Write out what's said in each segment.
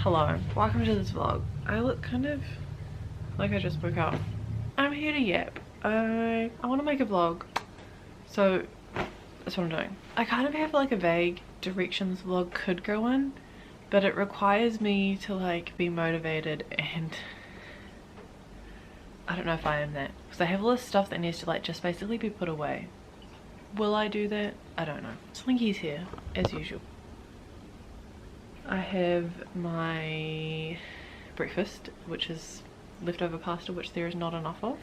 Hello, welcome to this vlog. I look kind of like I just woke up. I'm here to yap. I want to make a vlog, so that's what I'm doing. I kind of have like a vague direction this vlog could go in, but it requires me to like be motivated, and I don't know if I am that, because I have all this stuff that needs to like just basically be put away. Will I do that? I don't know. Slinky's here as usual. I have my breakfast, which is leftover pasta, which there is not enough of.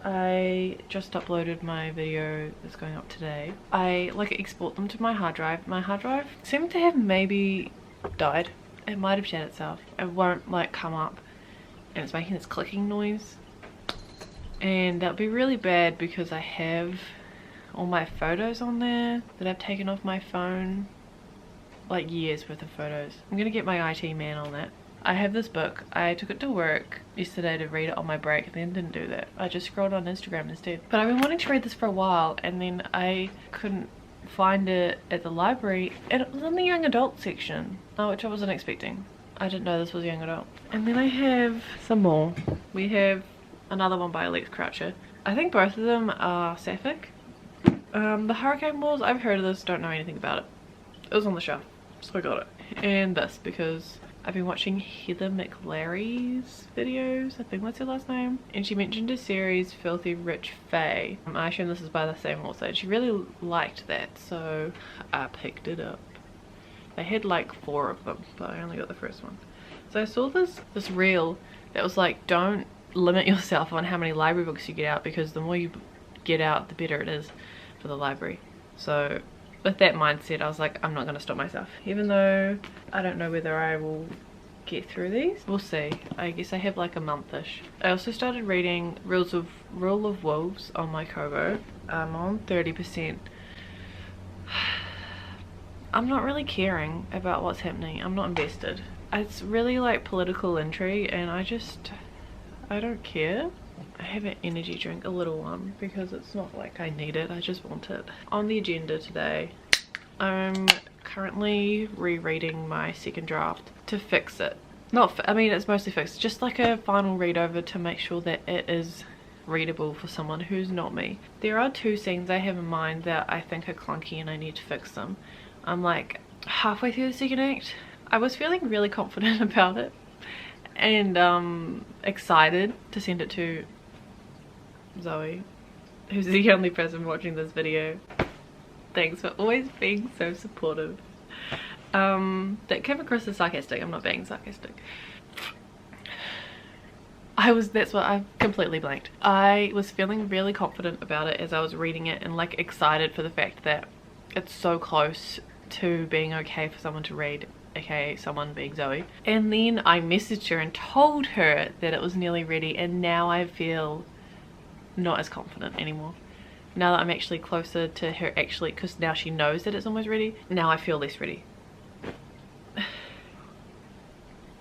I just uploaded my video that's going up today. I like export them to my hard drive. My hard drive seemed to have maybe died. It might have shat itself. It won't like come up and it's making this clicking noise. And that would be really bad because I have all my photos on there that I've taken off my phone. Like years worth of photos. I'm gonna get my IT man on that. I have this book. I took it to work yesterday to read it on my break, and then didn't do that. I just scrolled on Instagram instead. But I've been wanting to read this for a while, and then I couldn't find it at the library, and it was in the young adult section, which I wasn't expecting. I didn't know this was young adult. And then I have some more. We have another one by Alex Croucher. I think both of them are sapphic. The Hurricane Wars, I've heard of this, don't know anything about it. It was on the shelf, so I got it. And this, because I've been watching Heather McLary's videos, I think that's her last name, and she mentioned a series, Filthy Rich Fae. I assume this is by the same author, and she really liked that, so I picked it up. They had like 4 of them, but I only got the first one. So I saw this reel that was like, don't limit yourself on how many library books you get out, because the more you get out, the better it is for the library. So with that mindset, I was like, I'm not going to stop myself, even though I don't know whether I will get through these. We'll see. I guess I have like a month-ish. I also started reading Rule of Wolves on my Kobo. I'm on 30%. I'm not really caring about what's happening. I'm not invested. It's really like political intrigue, and I don't care. I have an energy drink, a little one, because it's not like I need it, I just want it. On the agenda today, I'm currently rereading my second draft to fix it. I mean, it's mostly fixed, just like a final read over to make sure that it is readable for someone who's not me. There are 2 scenes I have in mind that I think are clunky and I need to fix them. I'm like halfway through the second act. I was feeling really confident about it and excited to send it to Zoe, who's the only person watching this video. Thanks for always being so supportive. That came across as sarcastic. I'm not being sarcastic. That's what I completely blanked. I was feeling really confident about it as I was reading it, and like excited for the fact that it's so close to being okay for someone to read, aka someone being Zoe. And then I messaged her and told her that it was nearly ready, and now I feel not as confident anymore. Now that I'm actually closer to her, actually, because now she knows that it's almost ready, now I feel less ready.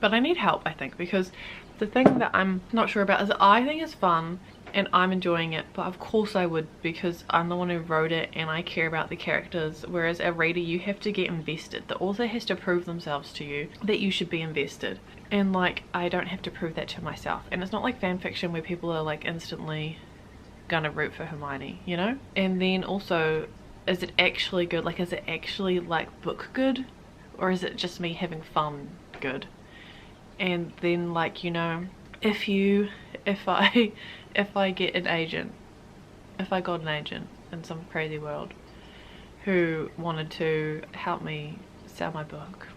But I need help, I think, because the thing that I'm not sure about is I think it's fun and I'm enjoying it, but of course I would, because I'm the one who wrote it and I care about the characters, whereas a reader, you have to get invested. The author has to prove themselves to you that you should be invested, and like I don't have to prove that to myself. And it's not like fan fiction where people are like instantly gonna root for Hermione, you know? And then also, is it actually good? Like, is it actually like book good, or is it just me having fun good? And then, like, you know, if I get an agent, if I got an agent in some crazy world who wanted to help me sell my book,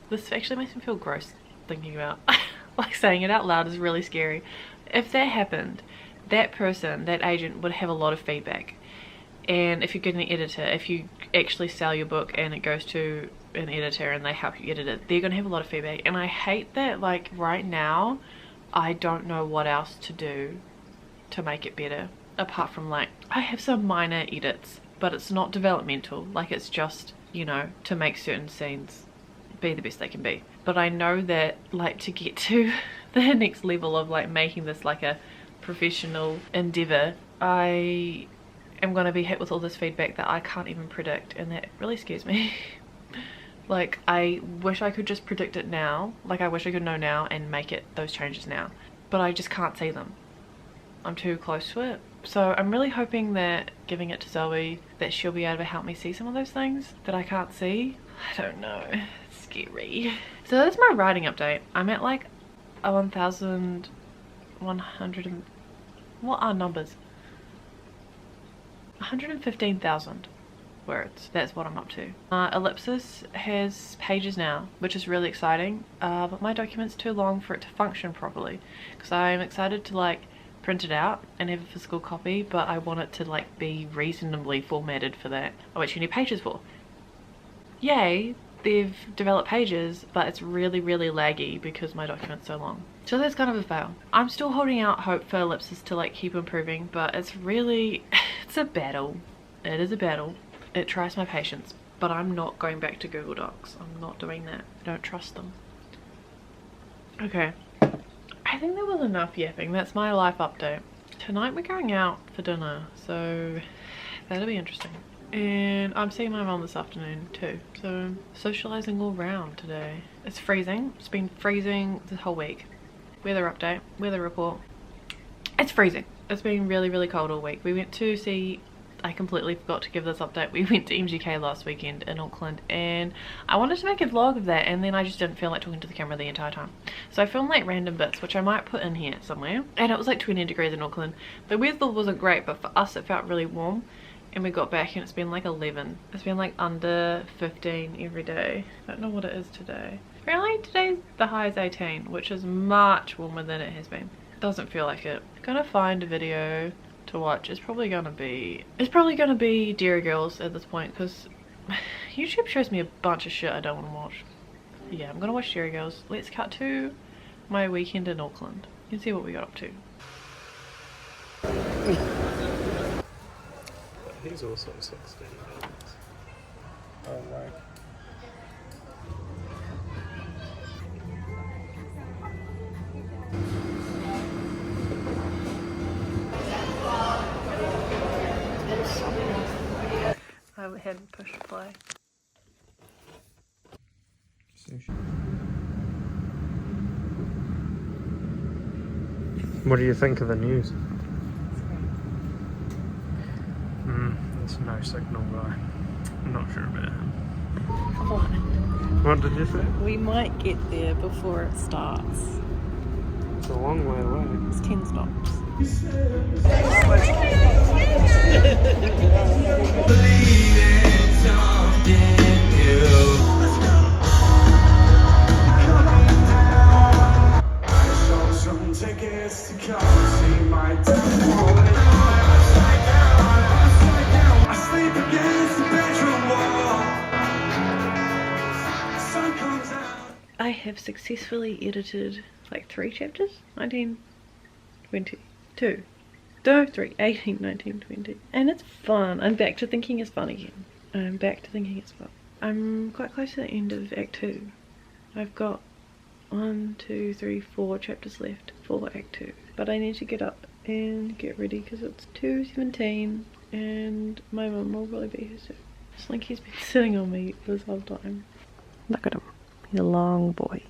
this actually makes me feel gross thinking about like saying it out loud is really scary. If that happened, that person, that agent, would have a lot of feedback. And if you get an editor, if you actually sell your book and it goes to an editor and they help you edit it, they're gonna have a lot of feedback. And I hate that, like, right now I don't know what else to do to make it better, apart from like I have some minor edits, but it's not developmental. Like, it's just, you know, to make certain scenes be the best they can be. But I know that, like, to get to the next level of like making this like a professional endeavor, I am going to be hit with all this feedback that I can't even predict, and that really scares me. Like, I wish I could just predict it now. Like, I wish I could know now and make it those changes now. But I just can't see them. I'm too close to it. So I'm really hoping that giving it to Zoe, that she'll be able to help me see some of those things that I can't see. I don't know. It's scary. So that's my writing update. I'm at like a 1,100 and... what are numbers? 115,000 words. That's what I'm up to. Ellipsis has pages now, which is really exciting, but my document's too long for it to function properly, because I'm excited to like print it out and have a physical copy, but I want it to like be reasonably formatted for that, which you need pages for. Yay, they've developed pages, but it's really laggy because my document's so long. So that's kind of a fail. I'm still holding out hope for Ellipsis to like keep improving, but it's really, it's a battle. It is a battle. It tries my patience, but I'm not going back to Google Docs. I'm not doing that. I don't trust them. Okay, I think there was enough yapping. That's my life update. Tonight we're going out for dinner, so that'll be interesting. And I'm seeing my mum this afternoon too, so socializing all round today. It's freezing. It's been freezing this whole week. Weather update, weather report. It's freezing. It's been really cold all week. We went to see, I completely forgot to give this update, we went to MGK last weekend in Auckland, and I wanted to make a vlog of that, and then I just didn't feel like talking to the camera the entire time. So I filmed like random bits, which I might put in here somewhere. And it was like 20 degrees in Auckland. The weather wasn't great, but for us it felt really warm. And we got back and it's been like 11. It's been like under 15 every day. I don't know what it is today. Apparently today the high is 18, which is much warmer than it has been. Doesn't feel like it. Gonna find a video to watch. It's probably gonna be Dairy Girls at this point, because YouTube shows me a bunch of shit I don't want to watch. Yeah, I'm gonna watch Dairy Girls. Let's cut to my weekend in Auckland. You can see what we got up to. He's also 16. Oh, right. I hadn't pushed play. What do you think of the news? There's no signal guy. I'm not sure about him. What did you say? We might get there before it starts. It's a long way away. It's 10 stops. I have successfully edited like 3 chapters, 19, 20, 2, no, 3, 18, 19, 20, and it's fun. I'm back to thinking it's fun again. I'm back to thinking it's fun. I'm quite close to the end of Act 2. I've got 1, 2, 3, 4 chapters left for Act 2, but I need to get up and get ready because it's 2:17 and my mum will probably be here soon. Slinky's been sitting on me this whole time. Look at him. He's a long boy.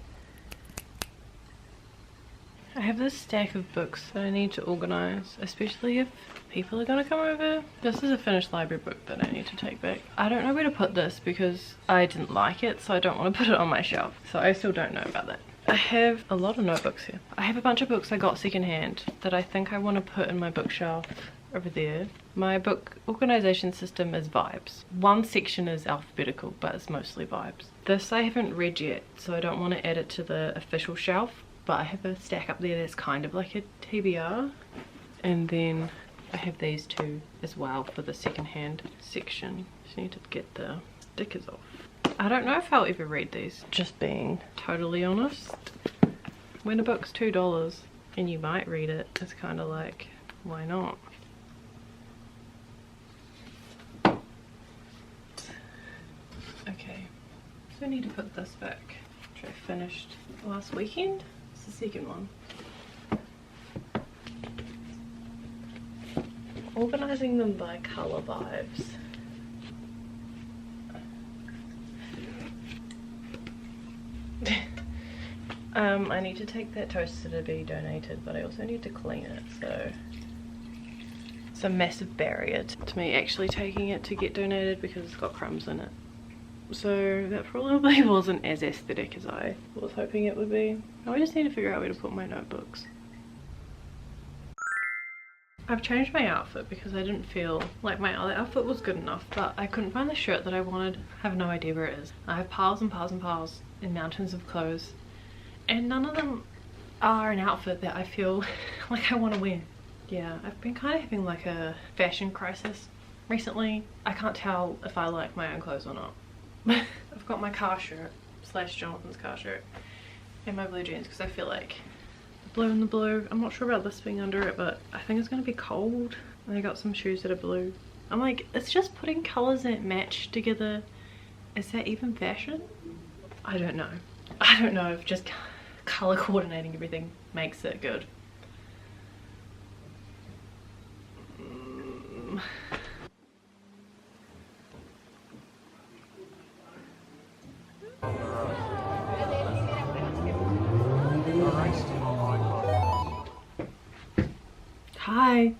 I have this stack of books that I need to organise, especially if people are going to come over. This is a finished library book that I need to take back. I don't know where to put this because I didn't like it, so I don't want to put it on my shelf. So I still don't know about that. I have a lot of notebooks here. I have a bunch of books I got secondhand that I think I want to put in my bookshelf over there. My book organisation system is vibes. One section is alphabetical, but it's mostly vibes. This I haven't read yet, so I don't want to add it to the official shelf, but I have a stack up there that's kind of like a TBR. And then I have these two as well for the secondhand section. Just need to get the stickers off. I don't know if I'll ever read these, just being totally honest. When a book's $2 and you might read it, it's kind of like, why not? Okay, so I need to put this back, which I finished last weekend. It's the second one. Organising them by colour vibes. I need to take that toaster to be donated, but I also need to clean it, so it's a massive barrier to me actually taking it to get donated because it's got crumbs in it. So that probably wasn't as aesthetic as I was hoping it would be. Now I just need to figure out where to put my notebooks. I've changed my outfit because I didn't feel like my other outfit was good enough, but I couldn't find the shirt that I wanted. I have no idea where it is. I have piles and piles and piles and mountains of clothes, and none of them are an outfit that I feel like I want to wear. Yeah, I've been kind of having like a fashion crisis recently. I can't tell if I like my own clothes or not. I've got my car shirt slash Jonathan's car shirt and my blue jeans because I feel like the blue and the blue. I'm not sure about this being under it, but I think it's going to be cold. And I got some shoes that are blue. I'm like, it's just putting colours that match together. Is that even fashion? I don't know. I don't know if just colour coordinating everything makes it good. Hi,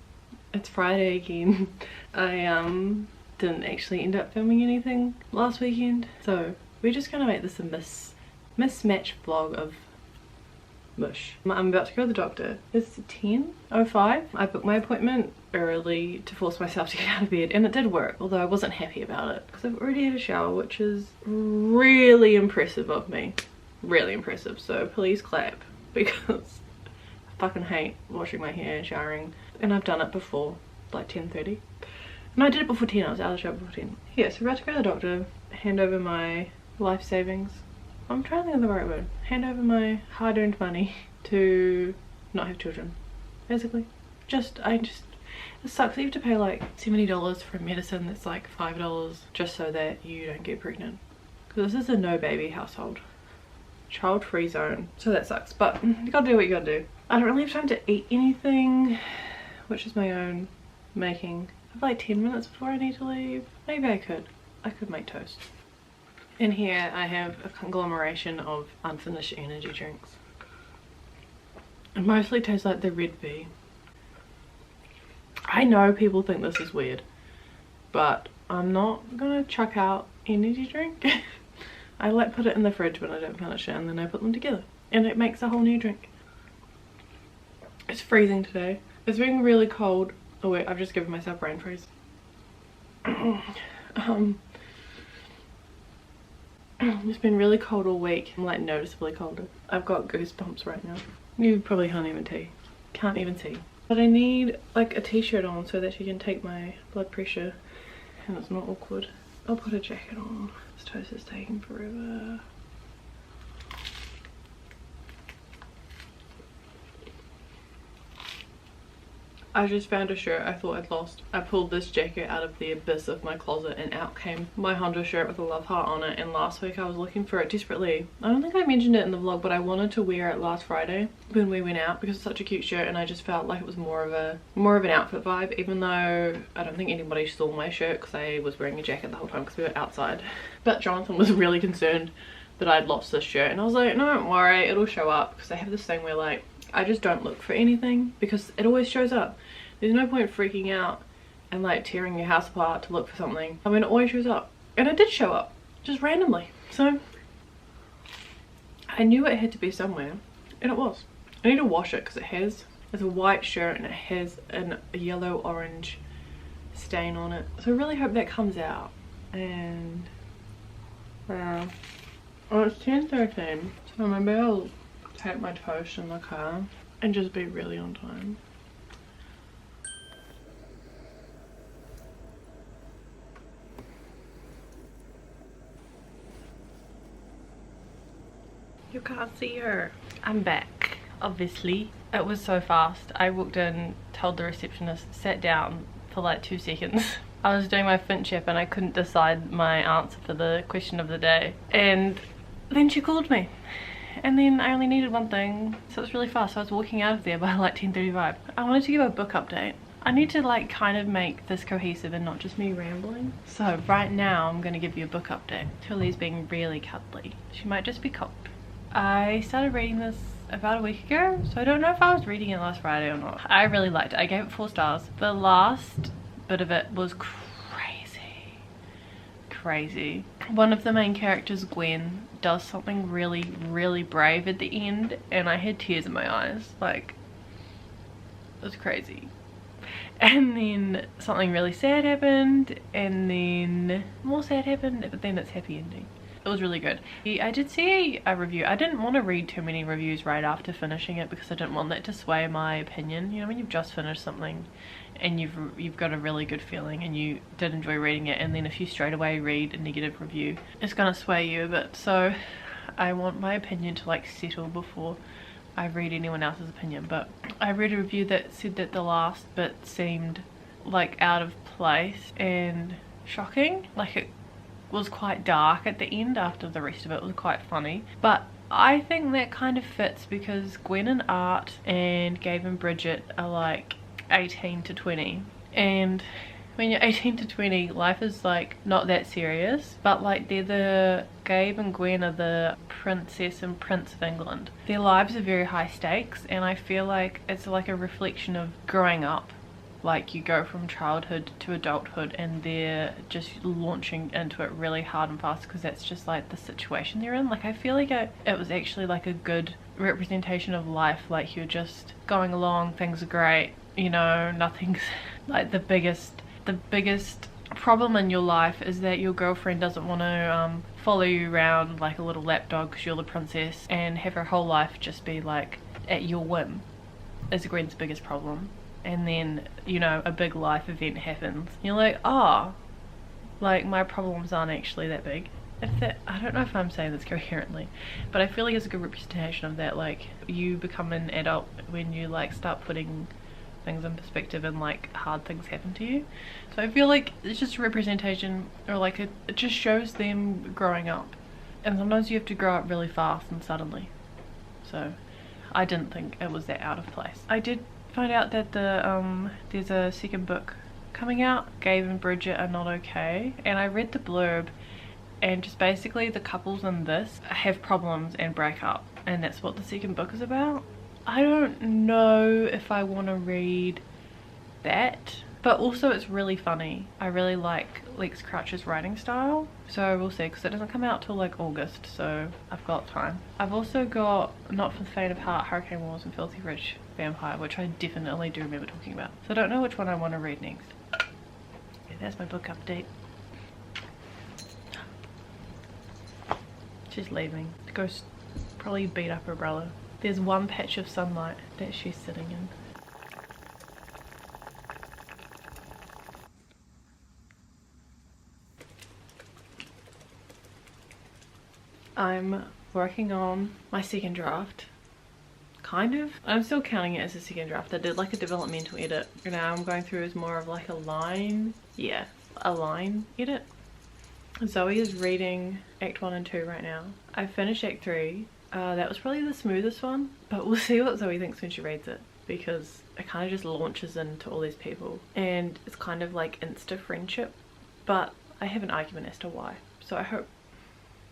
it's Friday again. I didn't actually end up filming anything last weekend, so we're just gonna make this a mismatch vlog of mush. I'm about to go to the doctor. It's 10:05. I booked my appointment early to force myself to get out of bed, and it did work, although I wasn't happy about it because I've already had a shower, which is really impressive of me. Really impressive, so please clap because I fucking hate washing my hair and showering, and I've done it before, like 10:30. And I did it before 10, I was out of the shower before 10. Yeah, so we're about to go to the doctor, hand over my life savings. I'm trying to think of the right word. Hand over my hard-earned money to not have children, basically. It sucks that you have to pay like $70 for medicine that's like $5 just so that you don't get pregnant. Because this is a no baby household. Child-free zone. So that sucks, but you gotta do what you gotta do. I don't really have time to eat anything, which is my own making. I have like 10 minutes before I need to leave. Maybe I could make toast. In here I have a conglomeration of unfinished energy drinks. It mostly tastes like the Red V. I know people think this is weird, but I'm not gonna chuck out energy drink. I like put it in the fridge when I don't finish it, and then I put them together and it makes a whole new drink. It's freezing today. It's been really cold. Oh wait, I've just given myself brain freeze. It's been really cold all week. I'm like noticeably colder. I've got goosebumps right now. You probably can't even see. But I need like a t-shirt on so that you can take my blood pressure and it's not awkward. I'll put a jacket on. This toast is taking forever. I just found a shirt I thought I'd lost. I pulled this jacket out of the abyss of my closet and out came my Honda shirt with a love heart on it, and last week I was looking for it desperately. I don't think I mentioned it in the vlog, but I wanted to wear it last Friday when we went out because it's such a cute shirt, and I just felt like it was more of an outfit vibe, even though I don't think anybody saw my shirt because I was wearing a jacket the whole time because we were outside. But Jonathan was really concerned that I'd lost this shirt, and I was like, no, don't worry, it'll show up, because they have this thing where like I just don't look for anything because it always shows up. There's no point freaking out and like tearing your house apart to look for something. I mean, it always shows up, and it did show up just randomly, so I knew it had to be somewhere, and it was. I need to wash it because it's a white shirt and it has a yellow orange stain on it, so I really hope that comes out. And oh, it's 10:13, so maybe I'll take my toast in the car and just be really on time. You can't see her. I'm back, obviously. It was so fast. I walked in, told the receptionist, sat down for like 2 seconds. I was doing my Finch app and I couldn't decide my answer for the question of the day. And then she called me. And then I only needed one thing, so it was really fast. So I was walking out of there by like 10:35. I wanted to give a book update. I need to like kind of make this cohesive and not just me rambling. So right now I'm going to give you a book update. Tilly's being really cuddly. She might just be cold. I started reading this about a week ago, so I don't know if I was reading it last Friday or not. I really liked it. I gave it 4 stars. The last bit of it was crazy. One of the main characters, Gwen, does something really brave at the end, and I had tears in my eyes. Like, it was crazy. And then something really sad happened, and then more sad happened, but then it's happy ending. It was really good. I did see a review. I didn't want to read too many reviews right after finishing it because I didn't want that to sway my opinion. You know, when you've just finished something and you've got a really good feeling and you did enjoy reading it, and then if you straight away read a negative review, it's gonna sway you a bit. So I want my opinion to like settle before I read anyone else's opinion. But I read a review that said that the last bit seemed like out of place and shocking. Like, it was quite dark at the end after the rest of it was quite funny. But I think that kind of fits because Gwen and Art and Gabe and Bridget are like 18 to 20, and when you're 18 to 20, life is like not that serious, but like Gabe and Gwen are the princess and prince of England. Their lives are very high stakes, and I feel like it's like a reflection of growing up. Like, you go from childhood to adulthood and they're just launching into it really hard and fast because that's just like the situation they're in. Like, I feel like it was actually like a good representation of life. Like, you're just going along, things are great, you know, nothing's like the biggest problem in your life is that your girlfriend doesn't want to follow you around like a little lapdog because you're the princess, and have her whole life just be like at your whim is Gwen's biggest problem. And then, you know, a big life event happens. You're like, oh, like my problems aren't actually that big. I don't know if I'm saying this coherently, but I feel like it's a good representation of that. Like, you become an adult when you like start putting things in perspective and like hard things happen to you. So I feel like it's just a representation, or like it just shows them growing up. And sometimes you have to grow up really fast and suddenly. So I didn't think it was that out of place. I did find out that there's a second book coming out. Gabe and Bridget are not okay, and I read the blurb, and just basically the couples in this have problems and break up, and that's what the second book is about. I don't know if I want to read that, but also it's really funny. I really like Lex Crouch's writing style, so we'll see, because it doesn't come out till like August, so I've got time. I've also got Not for the Faint of Heart, Hurricane Wars and Filthy Rich Vampire, which I definitely do remember talking about. So I don't know which one I want to read next. Yeah, that's my book update. She's leaving to go probably beat up her brother. There's one patch of sunlight that she's sitting in. I'm working on my second draft. Kind of. I'm still counting it as a second draft. I did like a developmental edit. Now I'm going through as more of like a line. Yeah, a line edit. Zoe is reading Act 1 and 2 right now. I finished Act 3. That was probably the smoothest one, but we'll see what Zoe thinks when she reads it, because it kind of just launches into all these people and it's kind of like insta friendship, but I have an argument as to why, so I hope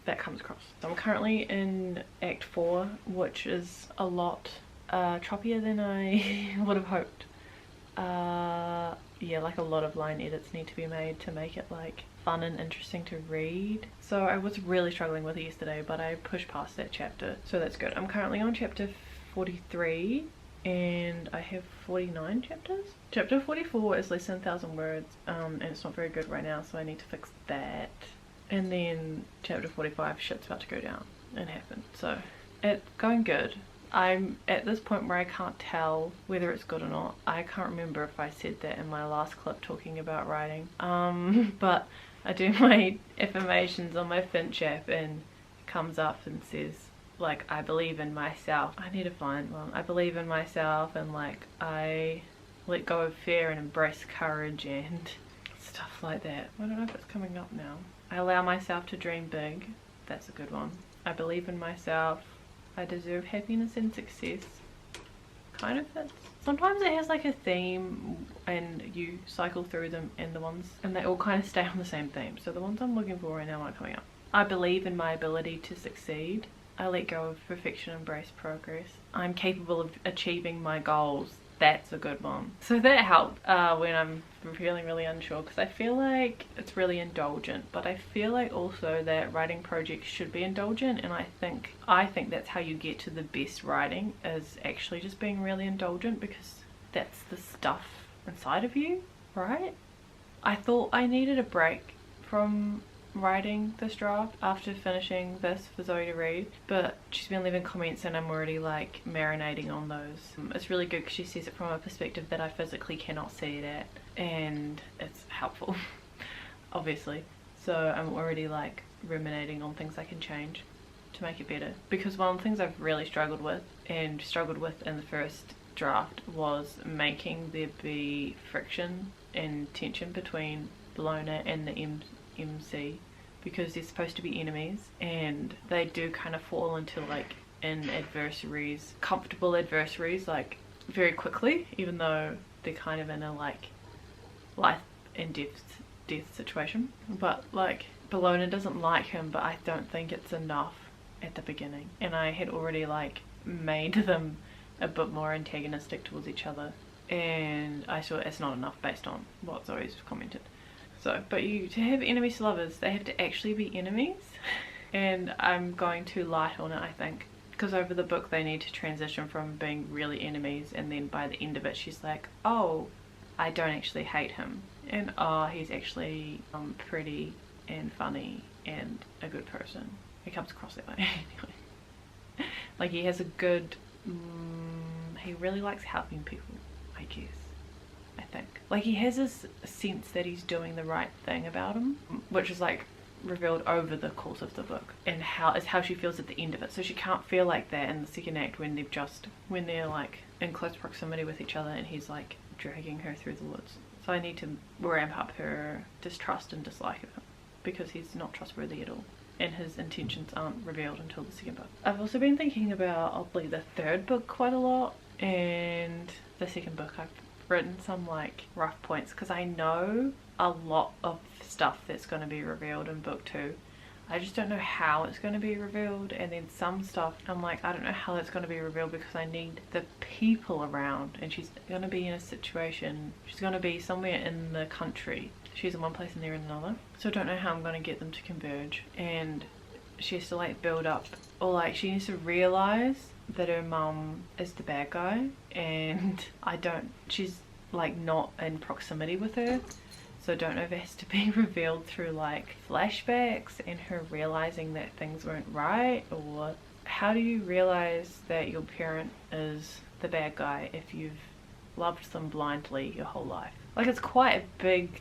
that comes across. So I'm currently in Act 4, which is a lot choppier than I would have hoped. Yeah, like a lot of line edits need to be made to make it like fun and interesting to read. So I was really struggling with it yesterday, but I pushed past that chapter, so that's good. I'm currently on chapter 43 and I have 49 chapters. Chapter 44 is less than 1,000 words, and it's not very good right now, so I need to fix that. And then chapter 45, shit's about to go down and happen, so it's going good. I'm at this point where I can't tell whether it's good or not. I can't remember if I said that in my last clip talking about writing, but I do my affirmations on my Finch app and it comes up and says like, I believe in myself. I need to find one. I believe in myself, and like, I let go of fear and embrace courage and stuff like that. I don't know if it's coming up now. I allow myself to dream big. That's a good one. I believe in myself. I deserve happiness and success. Kind of fits. Sometimes it has like a theme and you cycle through them, and they all kind of stay on the same theme. So the ones I'm looking for right now aren't coming up. I believe in my ability to succeed. I let go of perfection, embrace progress. I'm capable of achieving my goals. That's a good one. So that helped when I'm feeling really unsure, because I feel like it's really indulgent, but I feel like also that writing projects should be indulgent, and I think that's how you get to the best writing, is actually just being really indulgent, because that's the stuff inside of you, right? I thought I needed a break from writing this draft after finishing this for Zoe to read, but she's been leaving comments and I'm already like marinating on those. It's really good because she sees it from a perspective that I physically cannot see it at, and it's helpful obviously. So I'm already like ruminating on things I can change to make it better, because one of the things I've really struggled with in the first draft was making there be friction and tension between Bologna and the MC, because they're supposed to be enemies and they do kind of fall into like in adversaries, comfortable adversaries, like very quickly, even though they're kind of in a like life and death situation. But like Bologna doesn't like him, but I don't think it's enough at the beginning, and I had already like made them a bit more antagonistic towards each other, and I saw it's not enough based on what Zoe's commented. So, but to have enemies to lovers, they have to actually be enemies, and I'm going too light on it, I think, because over the book they need to transition from being really enemies, and then by the end of it she's like, oh, I don't actually hate him, and oh, he's actually pretty and funny and a good person. He comes across that way anyway. Like he has a good he really likes helping people, I guess. I think like he has this sense that he's doing the right thing about him, which is like revealed over the course of the book, and how she feels at the end of it. So she can't feel like that in the second act when they're like in close proximity with each other and he's like dragging her through the woods. So I need to ramp up her distrust and dislike of him, because he's not trustworthy at all and his intentions aren't revealed until the second book. I've also been thinking about oddly the third book quite a lot, and the second book I've written some like rough points, because I know a lot of stuff that's going to be revealed in book 2. I just don't know how it's going to be revealed, and then some stuff I'm like, I don't know how that's going to be revealed because I need the people around, and she's going to be in a situation, she's going to be somewhere in the country, she's in one place and they're in another, so I don't know how I'm going to get them to converge, and she has to like build up, or like she needs to realize that her mum is the bad guy, and she's like not in proximity with her, so I don't know if it has to be revealed through like flashbacks and her realizing that things weren't right, or how do you realize that your parent is the bad guy if you've loved them blindly your whole life? Like it's quite a big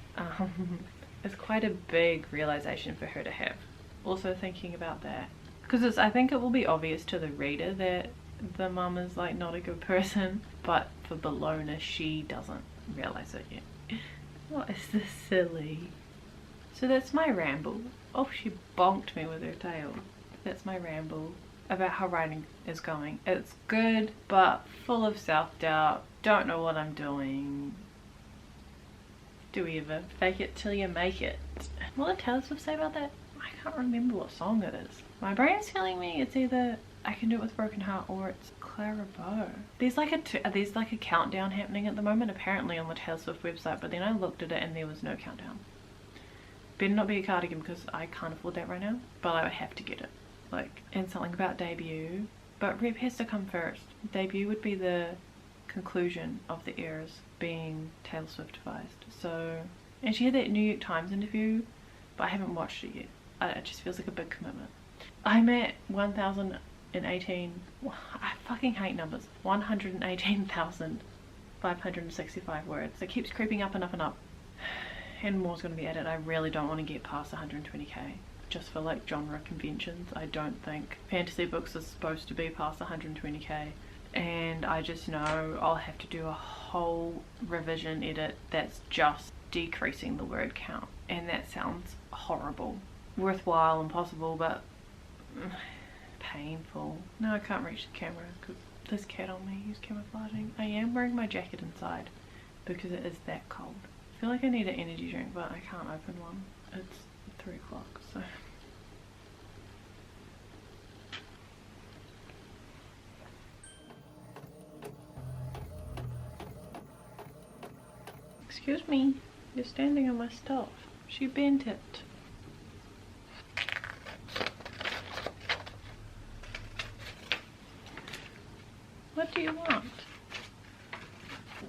realization for her to have. Also thinking about that, because I think it will be obvious to the reader that the mum is like not a good person, but for Bologna she doesn't realize it yet. What is this silly? So that's my ramble. Oh, she bonked me with her tail. That's my ramble about how writing is going. It's good, but full of self-doubt. Don't know what I'm doing. Do we ever? Fake it till you make it. What did Taylor Swift say about that? I can't remember what song it is. My brain's telling me it's either I Can Do It With Broken Heart or it's Clara Bow. There's like a countdown happening at the moment apparently on the Taylor Swift website, but then I looked at it and there was no countdown. Better not be a cardigan because I can't afford that right now, but I would have to get it. Like, and something about debut, but rep has to come first. Debut would be the conclusion of the eras being Taylor Swiftified. So, and she had that New York Times interview, but I haven't watched it yet. It just feels like a big commitment. I'm at 1,018, I fucking hate numbers, 118,565 words. It keeps creeping up and up and up, and more's going to be added. I really don't want to get past 120k just for like genre conventions. I don't think fantasy books are supposed to be past 120k, and I just know I'll have to do a whole revision edit that's just decreasing the word count, and that sounds horrible. Worthwhile and possible, but painful. No, I can't reach the camera because this cat on me is camouflaging. I am wearing my jacket inside because it is that cold. I feel like I need an energy drink, but I can't open one. It's 3 o'clock, so Excuse me, you're standing on my stuff. She bent it. What do you want?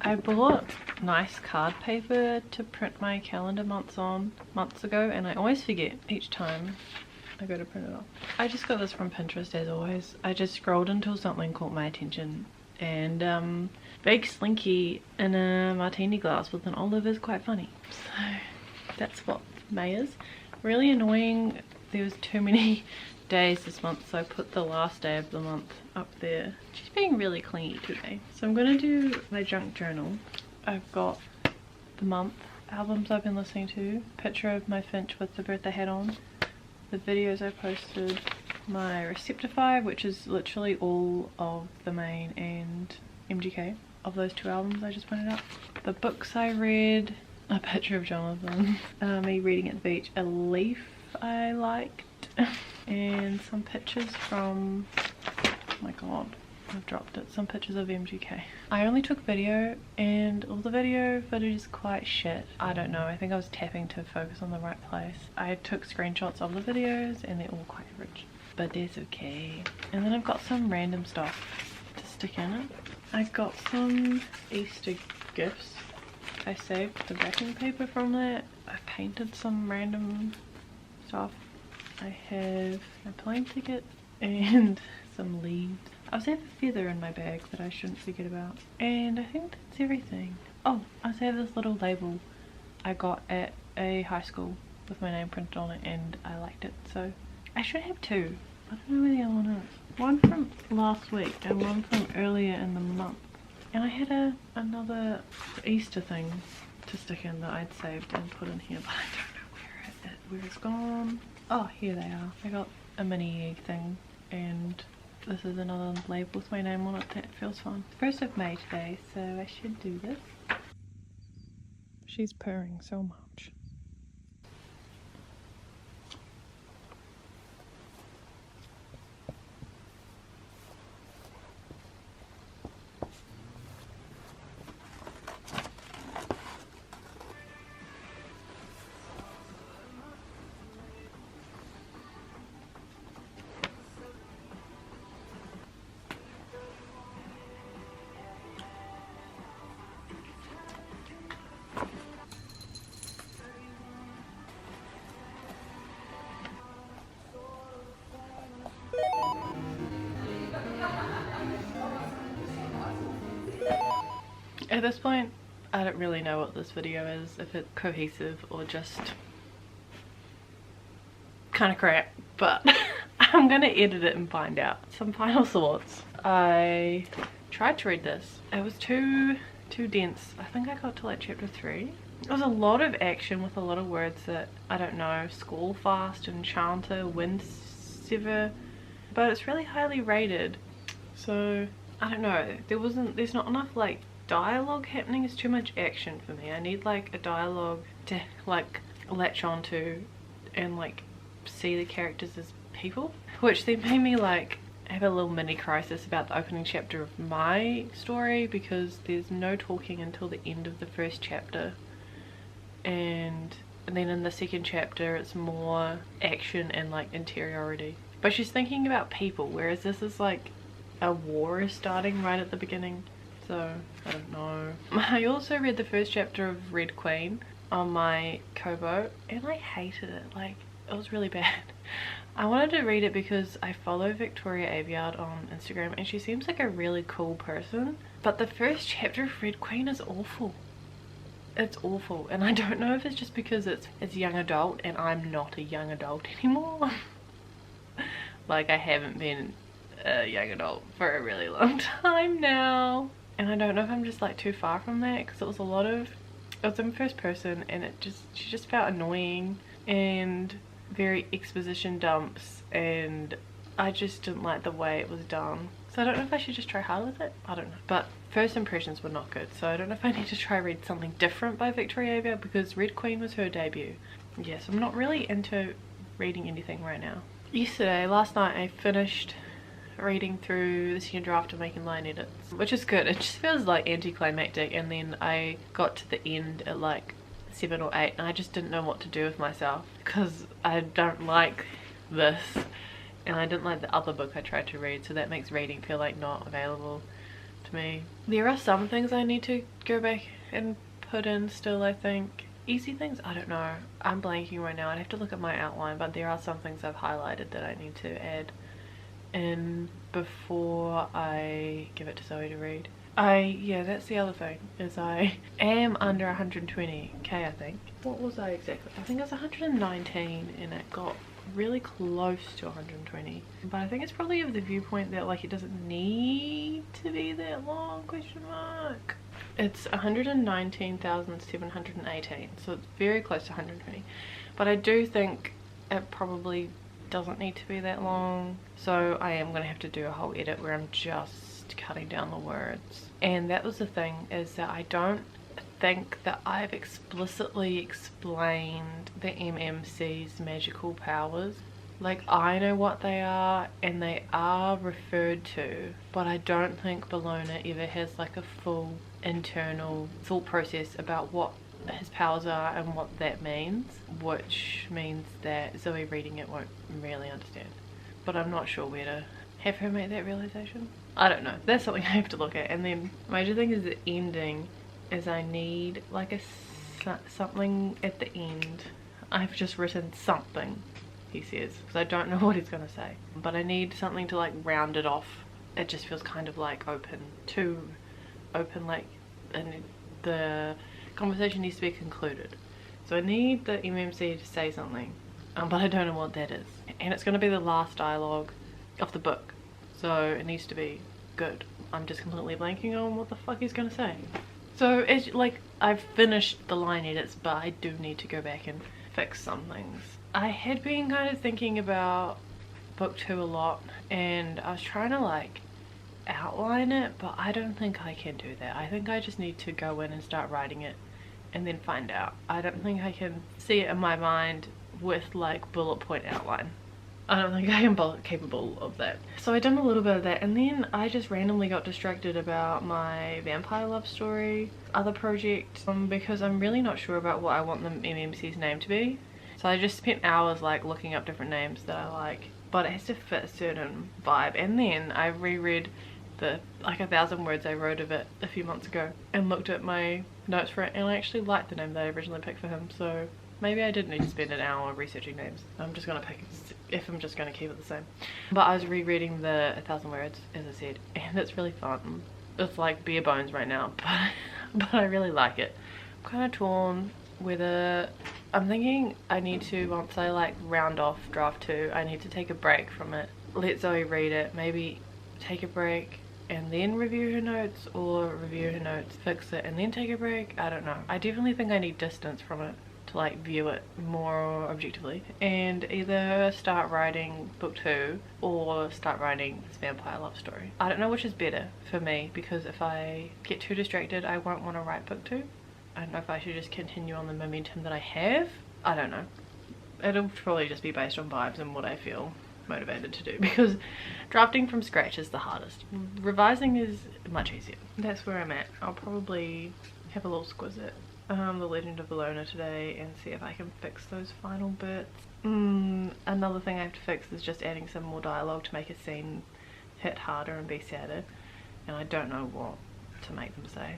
I bought nice card paper to print my calendar months ago, and I always forget each time I go to print it off. I just got this from Pinterest as always. I just scrolled until something caught my attention, and big slinky in a martini glass with an olive is quite funny. So that's what May is. Really annoying, there was too many days this month, so I put the last day of the month up there. She's being really clingy today. So I'm gonna do my junk journal. I've got the month, albums I've been listening to, picture of my finch with the birthday hat on, the videos I posted, my Receptify, which is literally all of the main and MGK of those 2 albums I just pointed out, the books I read, a picture of Jonathan, me reading at the beach, a leaf I liked, and some pictures from, oh my god, I've dropped it, some pictures of MGK. I only took video, and all the video footage is quite shit. I don't know, I think I was tapping to focus on the right place. I took screenshots of the videos and they're all quite rich, but that's okay. And then I've got some random stuff to stick in it. I got some Easter gifts. I saved the wrapping paper from that. I painted some random stuff. I have my plane ticket and some leaves. I also have a feather in my bag that I shouldn't forget about. And I think that's everything. Oh, I also have this little label I got at a high school with my name printed on it, and I liked it. So I should have 2. I don't know where the other one is. One from last week and one from earlier in the month. And I had another Easter thing to stick in that I'd saved and put in here, but I don't know where it's gone. Oh, here they are. I got a mini egg thing, and this is another label with my name on it that feels fun. It's 1st of May today, so I should do this. She's purring so much. At this point, I don't really know what this video is, if it's cohesive or just kind of crap, but I'm gonna edit it and find out. Some final thoughts. I tried to read this. It was too dense. I think I got to like chapter 3. It was a lot of action with a lot of words that I don't know, Schoolfast, Enchanter, Windsever, but it's really highly rated. So I don't know, there's not enough like dialogue happening. It's too much action for me. I need like a dialogue to like latch onto and like see the characters as people, which then made me like have a little mini crisis about the opening chapter of my story, because there's no talking until the end of the 1st chapter, and then in the 2nd chapter it's more action and like interiority, but she's thinking about people, whereas this is like a war is starting right at the beginning. So I don't know. I also read the 1st chapter of Red Queen on my Kobo, and I hated it. Like, it was really bad. I wanted to read it because I follow Victoria Aveyard on Instagram, and she seems like a really cool person, but the 1st chapter of Red Queen is awful. It's awful, and I don't know if it's just because it's young adult and I'm not a young adult anymore. Like, I haven't been a young adult for a really long time now. And I don't know if I'm just like too far from that, because it was in 1st person, and she just felt annoying and very exposition dumps, and I just didn't like the way it was done. So I don't know if I should just try hard with it. I don't know. But first impressions were not good, so I don't know if I need to try read something different by Victoria Aveyard, because Red Queen was her debut. Yes, I'm not really into reading anything right now. Last night I finished reading through the second draft and making line edits, which is good. It just feels like anticlimactic, and then I got to the end at like 7 or 8 and I just didn't know what to do with myself because I don't like this and I didn't like the other book I tried to read, so that makes reading feel like not available to me. There are some things I need to go back and put in still, I think. Easy things? I don't know. I'm blanking right now. I'd have to look at my outline, but there are some things I've highlighted that I need to add in before I give it to Zoe to read. Yeah, that's the other thing, is I am under 120k, I think. What was I exactly? I think it was 119 and it got really close to 120. But I think it's probably of the viewpoint that like it doesn't need to be that long, question mark. It's 119,718, so it's very close to 120. But I do think it probably doesn't need to be that long. So I am going to have to do a whole edit where I'm just cutting down the words. And that was the thing, is that I don't think that I've explicitly explained the MMC's magical powers. Like, I know what they are and they are referred to, but I don't think Bologna ever has like a full internal thought process about what his powers are and what that means, which means that Zoe reading it won't really understand. But I'm not sure where to have her make that realization. I don't know, that's something I have to look at. And then major thing is the ending, is I need like a something at the end. I've just written something, he says, because I don't know what he's gonna say, but I need something to like round it off. It just feels kind of like too open, like, and the conversation needs to be concluded. So I need the MMC to say something, but I don't know what that is, and it's going to be the last dialogue of the book, so it needs to be good. I'm just completely blanking on what the fuck he's going to say. So it's like I've finished the line edits, but I do need to go back and fix some things. I had been kind of thinking about book 2 a lot, and I was trying to like outline it, but I don't think I can do that. I think I just need to go in and start writing it and then find out. I don't think I can see it in my mind with like bullet point outline. I don't think I am capable of that. So I done a little bit of that, and then I just randomly got distracted about my vampire love story other project, because I'm really not sure about what I want the MMC's name to be. So I just spent hours like looking up different names that I like, but it has to fit a certain vibe. And then I reread the like 1,000 words I wrote of it a few months ago and looked at my notes for it, and I actually liked the name that I originally picked for him. So maybe I didn't need to spend an hour researching names. I'm just gonna pick, if I'm just gonna keep it the same. But I was rereading the 1,000 words, as I said, and it's really fun. It's like bare bones right now, but I really like it. I'm kind of torn whether, I'm thinking I need to, once I like round off draft 2, I need to take a break from it, let Zoe read it, maybe take a break and then review her notes, or review her notes, fix it, and then take a break. I don't know. I definitely think I need distance from it to like view it more objectively, and either start writing book 2 or start writing this vampire love story. I don't know which is better for me, because if I get too distracted I won't want to write book 2. I don't know if I should just continue on the momentum that I have. I don't know. It'll probably just be based on vibes and what I feel motivated to do, because drafting from scratch is the hardest. Revising is much easier. That's where I'm at. I'll probably have a little squiz at The Legend of Bologna today and see if I can fix those final bits. Another thing I have to fix is just adding some more dialogue to make a scene hit harder and be sadder, and I don't know what to make them say.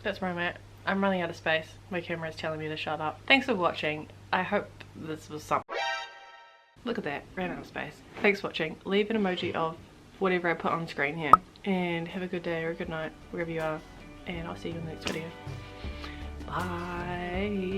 That's where I'm at. I'm running out of space. My camera is telling me to shut up. Thanks for watching. I hope this was something. Look at that, ran out of space. Thanks for watching. Leave an emoji of whatever I put on screen here, and have a good day or a good night wherever you are, and I'll see you in the next video. Bye.